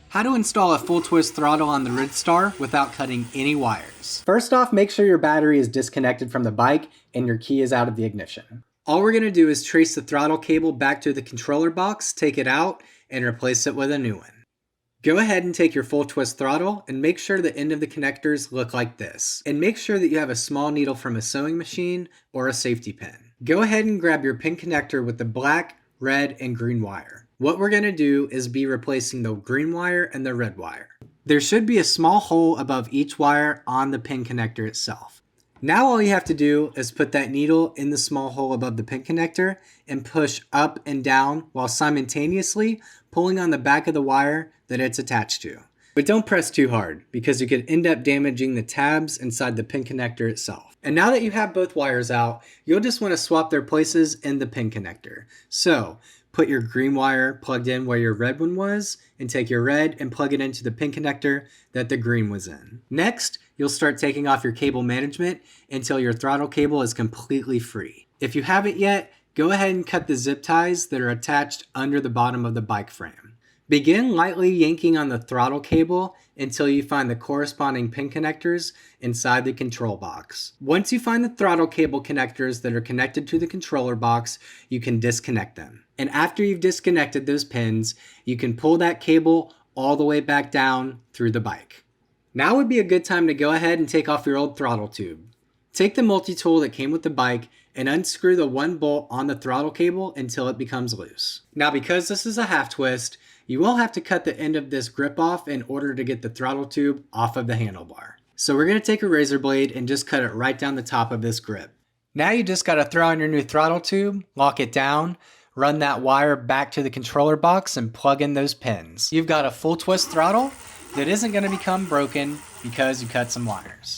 How to install a full twist throttle on the Ridstar without cutting any wires. First off, make sure your battery is disconnected from the bike and your key is out of the ignition. All we're going to do is trace the throttle cable back to the controller box, take it out, and replace it with a new one. Go ahead and take your full twist throttle and make sure the end of the connectors look like this. And make sure that you have a small needle from a sewing machine or a safety pin. Go ahead and grab your pin connector with the black, red, and green wire. What we're going to do is be replacing the green wire and the red wire. There should be a small hole above each wire on the pin connector itself. Now all you have to do is put that needle in the small hole above the pin connector and push up and down while simultaneously pulling on the back of the wire that it's attached to. But don't press too hard because you could end up damaging the tabs inside the pin connector itself. And now that you have both wires out, you'll just want to swap their places in the pin connector. So put your green wire plugged in where your red one was, and take your red and plug it into the pin connector that the green was in. Next, you'll start taking off your cable management until your throttle cable is completely free. If you haven't yet, go ahead and cut the zip ties that are attached under the bottom of the bike frame. Begin lightly yanking on the throttle cable until you find the corresponding pin connectors inside the control box. Once you find the throttle cable connectors that are connected to the controller box, you can disconnect them. And after you've disconnected those pins, you can pull that cable all the way back down through the bike. Now would be a good time to go ahead and take off your old throttle tube. Take the multi-tool that came with the bike and unscrew the one bolt on the throttle cable until it becomes loose. Now because this is a half twist, you will have to cut the end of this grip off in order to get the throttle tube off of the handlebar. So we're going to take a razor blade and just cut it right down the top of this grip. Now you just got to throw on your new throttle tube, lock it down, run that wire back to the controller box and plug in those pins. You've got a full twist throttle that isn't going to become broken because you cut some wires.